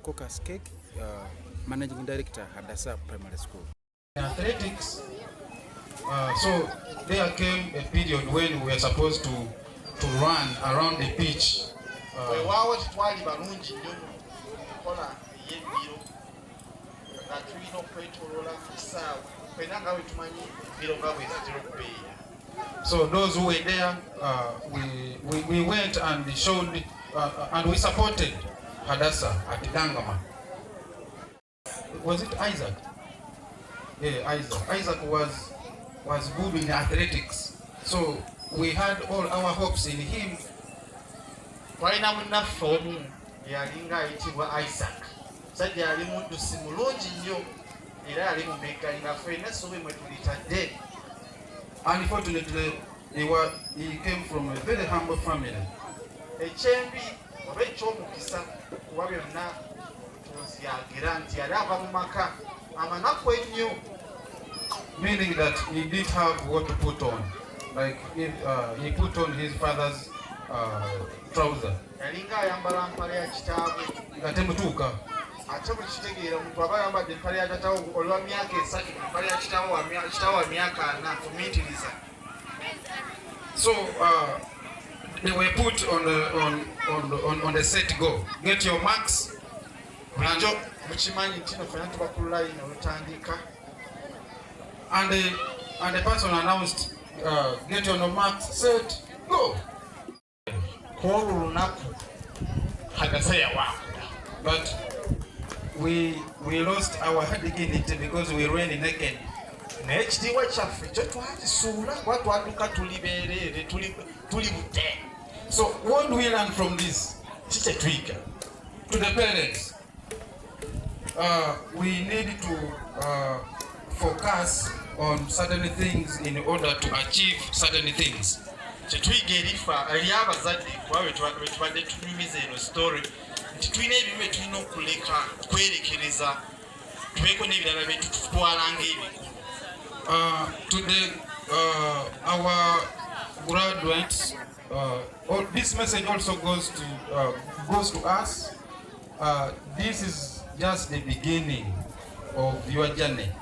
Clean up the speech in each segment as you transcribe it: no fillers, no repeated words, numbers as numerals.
Caucus Cake, Managing Director, Hadassa Primary School. Athletics, so there came a period when we were supposed to run around the pitch. So those who were there, we went and showed and we supported Hadassa at Dangama. Was it Isaac? Yeah, Isaac. Isaac was good in athletics, so we had all our hopes in him. Isaac. Unfortunately, he came from a very humble family. Meaning that he didn't have what to put on. Like if, he put on his father's trouser. So they were put on the set go. Get your marks. And the person announced, get your marks, set, go. But we lost our dignity because we ran naked. So what do we learn from this? To the parents, we need to focus on certain things in order to achieve certain things. Today, our graduates, this message also goes to us. This is just the beginning of your journey.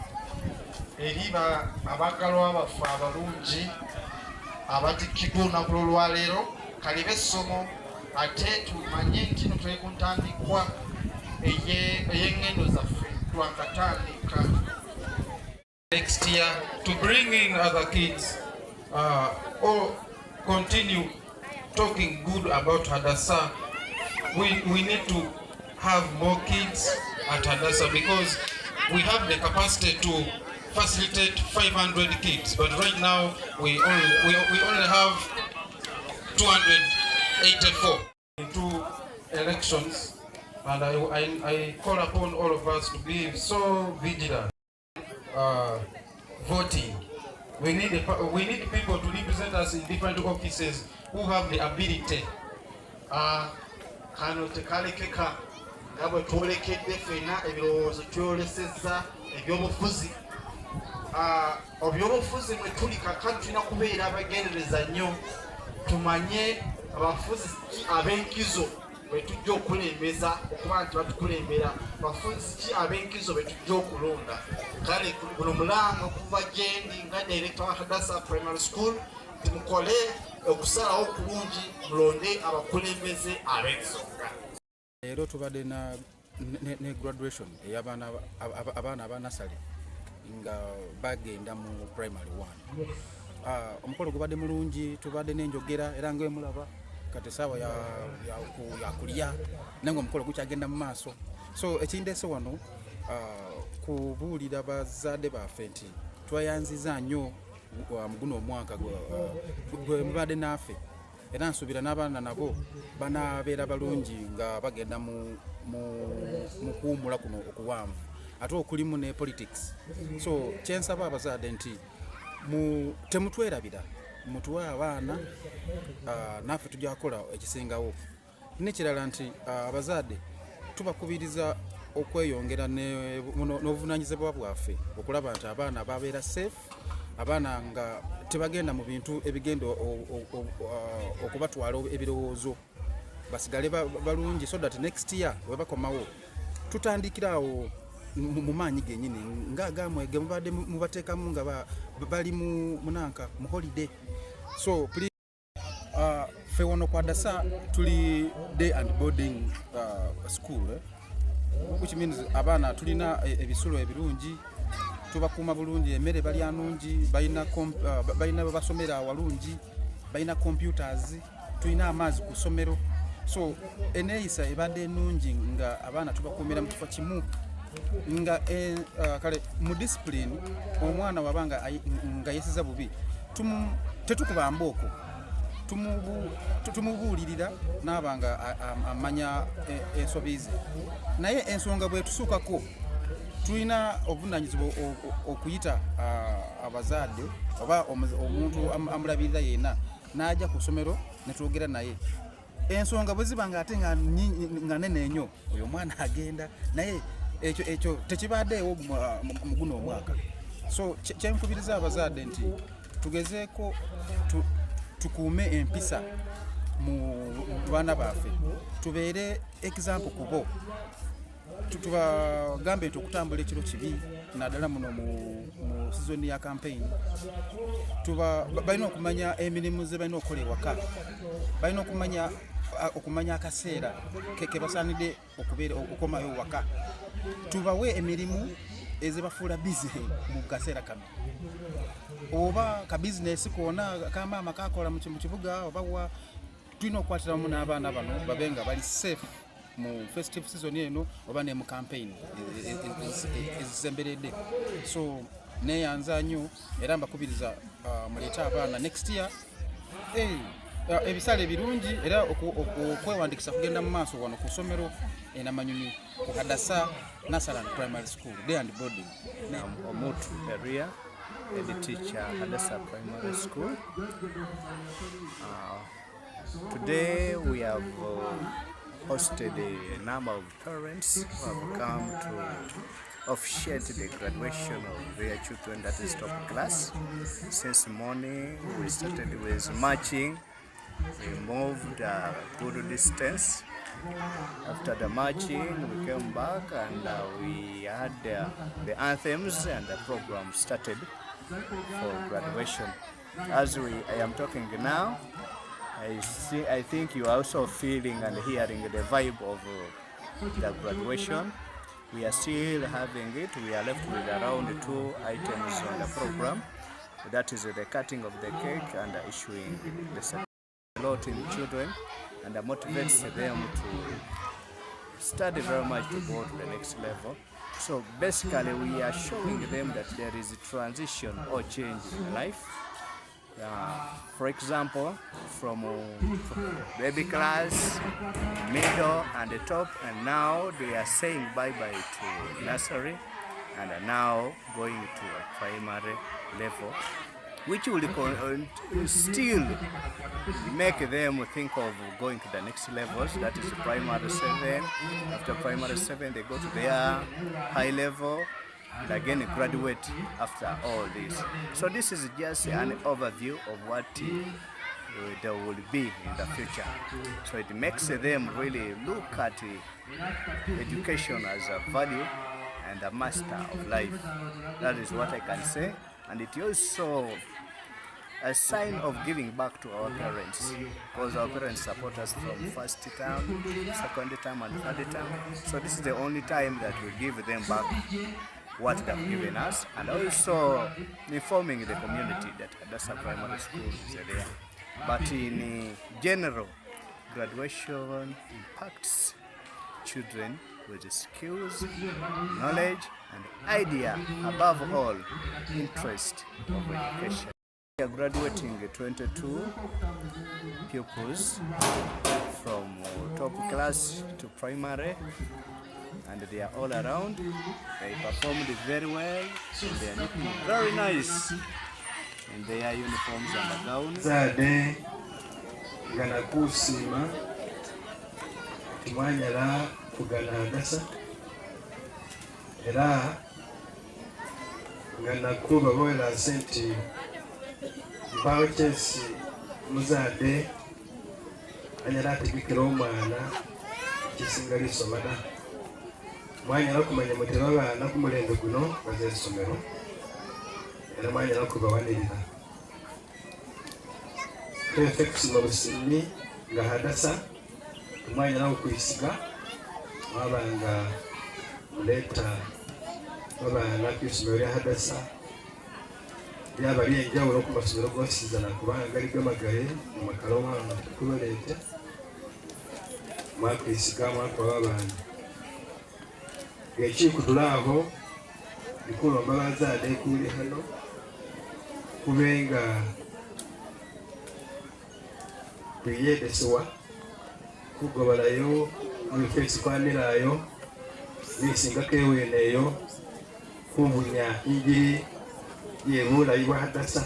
Next year, to bring in other kids or continue talking good about Hadassa, we need to have more kids at Hadassa because we have the capacity to facilitate 500 kids, but right now we only have 284. In 2 elections, and I call upon all of us to be so vigilant. Voting. We need people to represent us in different offices who have the ability. Obyobufuzi mwe tuli kakati na kubeera abagendereza nnyo tumanye abafuzi ab'enkizo bwe tujja okulembeza okuba nti batukulembera bafuzi ki ab'enkizo bwe tujja okulonda kale guno mulanga okuva gyendi nga director wa Hadassa Primary School timukole okusalawo okulungi mulonde abakulembeze ab'ensonga. Leero tubadde ne graduation ey'abaana aba nasale nga bagenda mu primary 1. Omukolo gubadde mulungi, tubadde n'enjogera era nga emulaba kati saawa yakulya nange omukolo gukyagenda mu maaso. So ekindeese wano kubuulira bazadde baffe nti tweyanziza nnyo mu guno omwaka gwe mubadde naffe era nsuubira n'abaana nabo banaabeera balungi nga bagenda mu kuwummula kuno okuwanvu ate okulimu ne politics. So kyensaba abazadde nti temutwerabira, mutuwe abaana naffe tujja kukola ekisingawo. Nekirala nti abazadde tubakubiriza okweyongera n'obuvunaanyizibwa bwaffe okulaba nti abaana babeera safe, abaana nga tebagenda mu bintu ebigenda okubatwala ebirowoozo, basigale balungi so that next year bwe bakomawo tutandikirawo mu maanyi gennyini ng'agamwe ge mubadde mubateekamu nga bali munanka mu holiday. So ffe wano ku Adasa tuli day and boarding school, which means abaana tulina ebisulo ebirungi, tubakuuma bulungi, emmere balya nungi, balina basomera awalungi, balina computers, tulina amaazi ku ssomero. So eneeyisa ebadde ennungi nga abaana tubakuumira mu kifo kimu nga kale mu discipline omwana wabanga nga yesiza bubi tetukuba mbooko, tumubuulirira n'abanga amanya ensobi ze, naye ensonga bwe tusuukako tulina obuvunaanyizibwa okuyita abazaadde oba omuntu amulabirira yenna n'ajja ku ssomero ne twogera naye. Ensonga bwe ziba nga ate nga nene nnyo, oyo omwana agenda naye ekyo tekibaddeewo mu guno omwaka. So kyenkubiriza abazadde nti tugezeeko tukuume empisa mu baana baffe, tubeere example ku bo, tubagambe nti okutambula ekiro kibi, naddala muno mu sizoni ya campaign. Balina okumanya emirimu ze balina okukola ewaka, balina okumanya akaseera ke basaanidde okukomayo waka. Tubawe emirimu ezibafuula bize mu kaseera kano, oba ka bizinesi koona kamaama kakola mu kibuga oba tulina okukwatiramu n'abaana bano babe nga bali safe mu festive season eno oba ne mu campaign ezisemberedde. So neeyanza nnyo era mbakubiriza muleete abaana next year. Ebisale birungi era okwewandikisa kugenda mu maaso wano ku ssomero Namanyonyi ku Adasa Nasaland Primary School, day and boarding. I'm Omotu Peria, the teacher at Adasa Primary School. Today we have hosted a number of parents who have come to officiate the graduation of their children, that is top class. Since morning we started with marching. We moved a good distance. After the marching, we came back and we had the anthems, and the program started for graduation. As I am talking now, I think you are also feeling and hearing the vibe of the graduation. We are still having it. We are left with around 2 items on the program. That is the cutting of the cake and issuing the certificate. A lot in children, and that motivates them to study very much to go to the next level. So basically we are showing them that there is a transition or change in life. For example, from baby class, middle and the top, and now they are saying bye-bye to nursery and are now going to a primary level, which will still make them think of going to the next levels, that is primary 7. After primary 7 they go to their high level and again graduate after all this. So this is just an overview of what there will be in the future. So it makes them really look at education as a value and a master of life. That is what I can say. And it also a sign of giving back to our parents, because our parents support us from first term, second term and third term. So this is the only time that we give them back what they have given us, and also informing the community that Adasa Primary School is there. But in general, graduation impacts children with skills, knowledge and idea, above all, interest of education. We are graduating 22 pupils from top class to primary, and they are all around. They performed very well. They are looking very nice in their uniforms and gowns. Zade gana kusima timanyala kugana Adasa era gana kuba boela senti bawo chesi muzade anyala ategekera omwana kisinga lisomada mwanyala kumanya muteba abaana ku mulembe guno baza essomero era mwanyala kubawanirira prefects mu Busimi nga Hadasa mwanyala okuyisiga mwabanga muleeta abaana ku essomero lya Hadasa lyaba lyenjawulo ku masomero g'osizana kubanga gali gamagaye mu Makalowa tukubaleete mwakuyisiga mwakuba abaana ng'ekikutula aho ndikulomba bazaade kuli hano kubenga kuyedesewa kugobalayo mubifo esikwanirayo nisingako eweneeyo kubunya injiri yebulayi bwa Hadasa.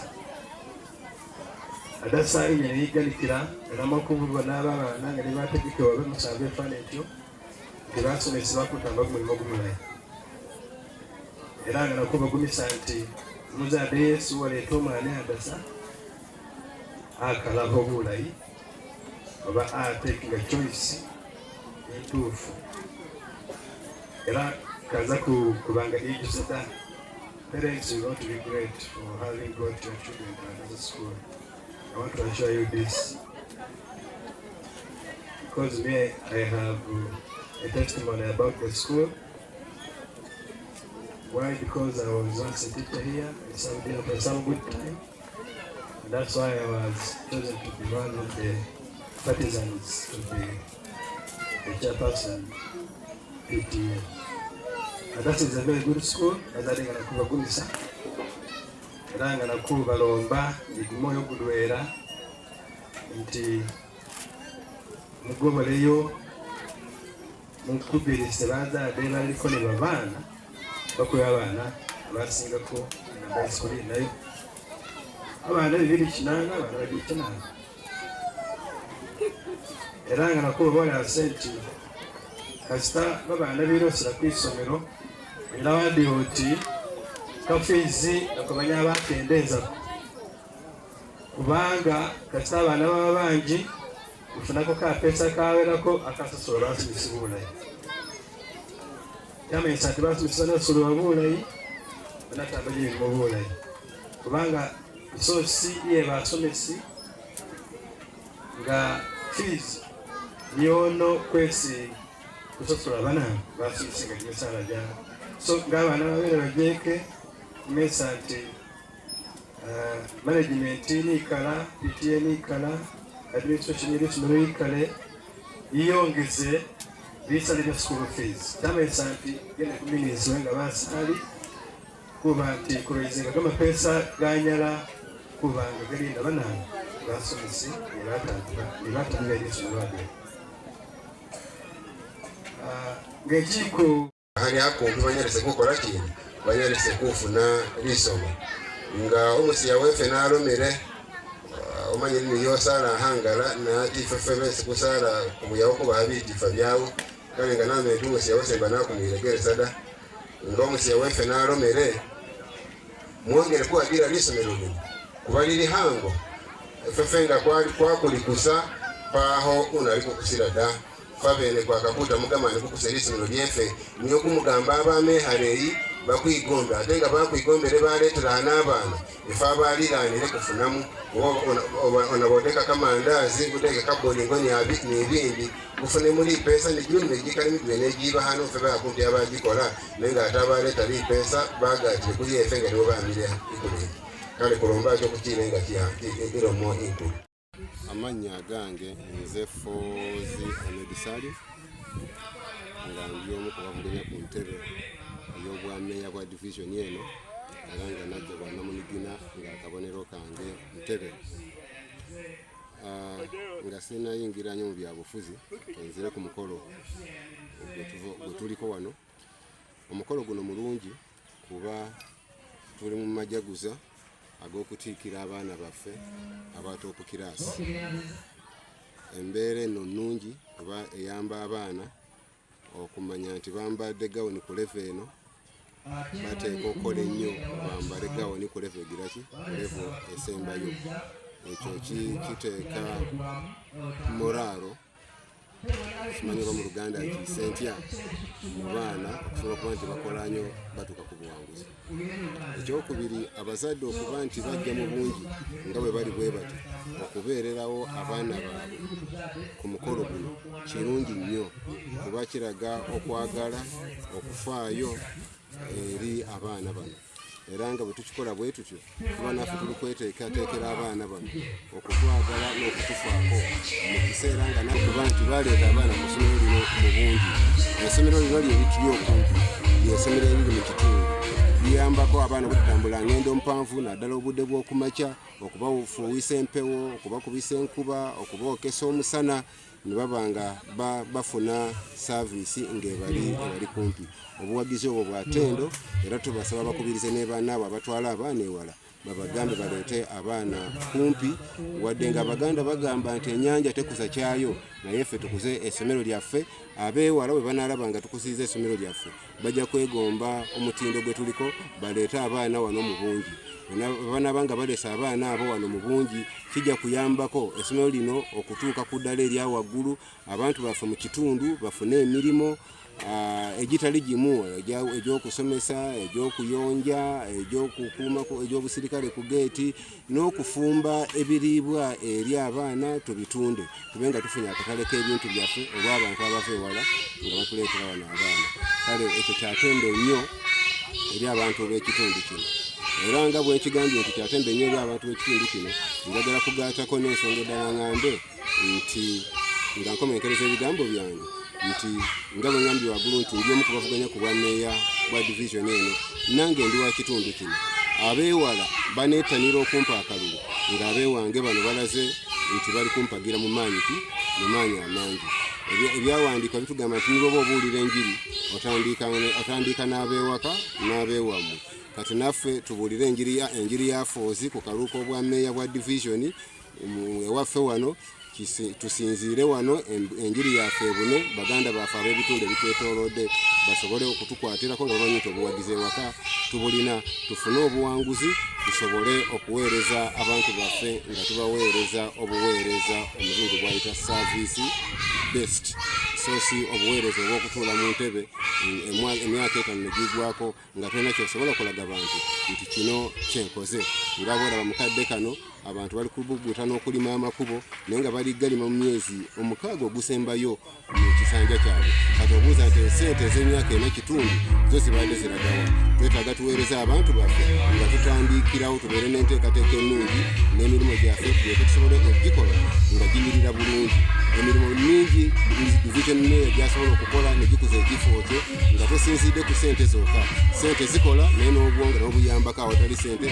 Hadasa inye neyigalikira eramakubulwa n'abaana nga nebategekebwa bemusanvu efaana etyo tebasomesebwa kutamba kumulimo gumulayi era nga nako bagumisa nti muzaade Yesu waleeta omwana Hadasa akalaba obulayi oba atekinga choice entuufu era kaza kubanga ejusada. Parents, you want to be great for having got your children to another school. I want to assure you this because me, I have a testimony about the school. Why? Because I was once a teacher here in Saudi for some good time, and that's why I was chosen to be one of the partisans to be the chairperson PTA. And that is a very good school. As I think I good sir. Ranga na kubalomba igumoyo kudwera nti mugoboleyo mukubirize bazaade baliko ne babaana bakoya abaana abasingako na bayisikuli nayo abaana 280 abaana 280 era nga nako bola senti kasita babaana birosera ku isomero era wadi oti kafizi nakumanya abakendeeza kubanga kasita abaana baba bangi ufunako ka pesa kawerako akasosola basomesa bulayi yamanyisa nti basomesa n'osobola bulayi banatambayo ebirimo bulayi kubanga sosi ye basomesi nga fees yono kwesi kusosola bana basomesa nga gyesala gya so ng'abaana babeera bagyeke kumesa nti management nikala PTA nikala administration y'isomero yikale yiyongeze bisalira school fees tamesa nti gene kuminizwe nga basali kuba nti kuroizinga kama pesa ganyala kubanga galinda banana basomesi nibatandika y'isomero ade ngekiko hari akumbi banyerese kukola kintu banyerese kufuna lisomo nga umusiya wefe nalomere omanye niyo sala hangala na ifefe bese kusala kubuyawo kuba abitifa byawo kale nga name tumusiya wese bana kumwiregere sada nga umusiya wefe nalomere mwongere kuagira lisomero lino kuba liri hango ifefe nga kwakulikusa paho unaliko kusira da fabene kwa kakuta mugamane kukusera isomero lyefe niyo kumugamba abame hareyi bakwigomba atenga bakwigombere baletera n'abaana ifa baliranire kufunamu onaboteka kama andazi kuteka kabolingo ni ibindi kufune muri pesa ni juni mejikali mitwene jiba hano febe akunti abagikola nenga atabaleta li pesa bagatire kuri yefe nga nibo bamire ikuli kale kulomba cyo kukirenga kya iro mo into amanya gange nze Fozi Amedisali nga ndiyo mu kubavuganya ku ntebe y'obwameya bwa division yeno aganga najja kwa namunigina nga akabonero kange ntebe nga sina yingira nyo mu byabufuzi nzire ku mukolo tuliko wano omukolo guno mulungi kuba tuli mu majaguza ag'okutikira abaana baffe abatopu kirasi embeera eno nnungi kuba eyamba abaana okumanya nti bambadde gawuni ku levo eno bateeka okukola ennyo bambale gawuni ku levo egiraki levo esembayo ekyo kiteeka moralo kimanyi oba mu Luganda nti sentya mu baana okusobola okuba nti bakola nnyo batuuka ku buwanguzi. Ekyokubiri, abazadde okuba nti bajja mu bungi nga bwe bali bwe bati okubeererawo abaana baabwe ku mukolo guno kirungi nnyo kuba kiraga okwagala okufaayo eri abaana bano. Era nga bwe tukikola bwe tutyo tuba naffe tuli kweteekateekera abaana bano okutwagala n'okutufaako mu kiseera nga nakuba nti baleeta abaana ku ssomero lino mu bungi. Essomero lino lye lituli okumpi, ly'essomero eriri mu kitundu, liyambako abaana okutambula ngendo mpanvu naddala obudde bw'okumakya, okubafuuyisa empewo, okubakubisa enkuba, okubookesa omusana, ne baba nga bafuna saaviisi ng'ebali kumpi. Obuwagizi obwo bwa ttendo, era tubasaba bakubirize ne bannaabwe abatwala abaana ewala babagambe baleete abaana kumpi, wadde nga Abaganda bagamba nti ennyanja tekuza kyayo, naye ffe tukuze essomero lyaffe. Abeewala bwe banaalaba nga tukusiiza essomero lyaffe bajja kwegomba omutindo gwe tuliko baleete abaana wano mu bungi. Banaaba nga baleese abaana abo wano mu bungi kijja kuyambako essomero lino okutuuka ku ddala erya waggulu, abantu baffe mu kitundu bafune emirimu egitali gimu, egy'okusomesa, egy'okuyonja, egy'obusirikale ku geeti, n'okufumba ebiriibwa eri abaana tubitunde, tube nga tufunye akatale k'ebintu byaffe olwa abantu abava ewala nga batuleetera wano abaana. Kale ekyo kyatendo nnyo eri abantu b'ekitundu kino. Era nga bwe nkigambye nti kyatendo nnyo eri abantu b'ekitundu kino, njagala kugaatako n'ensonga eddala ngambe nti nga nkomenkereza ebigambo byange nti nga bwe ngambye waggulu nti ndi omu ku bavuganya ku bwammeeya bwa divisioni eno, nange ndi wa kitundu kino. Abeewala baneetanira okumpa akalulu, ng'abeewange bano balaze nti bali kumpagira mu maanyi amangi. Ebyawandiika bitugamba nti niba oba obuulira enjiri otandika n'abeewaka n'abeewammwe. Kati naffe tubuulire enjiri ya Foozi ku kaluuka obwammeeya bwa divisioni ewaffe wano, tusinziire wano enjiri yaffe ebune, Baganda baffe ab'ebitundu ebitwetoolodde basobole okutukwatirako nga bamanyi nti obuwagizi ewaka tubulina, tufune obuwanguzi, tusobole okuweereza abantu baffe nga tubaweereza obuweereza omuzungu bwayita service based, so si obuweereza obw'okutuula mu ntebe emyaka 5 negigwako nga tulina kyosobola okulaga bantu nti kino kyenkoze. Nga boolaba mukadde kano abantu bali kubuguta n'okulima amakubo naye nga bali galima mu myezi 6 ogusembayo mu kisanja kyabwe. Kati obuuza nti ssente ez'emyaka 4 kitundu zo zibadde ziragawa. Twetaaga tuweereza abantu baffe nga tutandikirawo, tubeere n'enteekateeka ennungi n'emirimu gyaffe tulyoke tusobole okugikola nga ginyirira bulungi. Emirimu mingi division meya gyasobola okukola ne gikuza ekifo kye nga tosinzidde ku ssente zokka. Ssente zikola naye n'obwonga n'obuyambako awatali ssente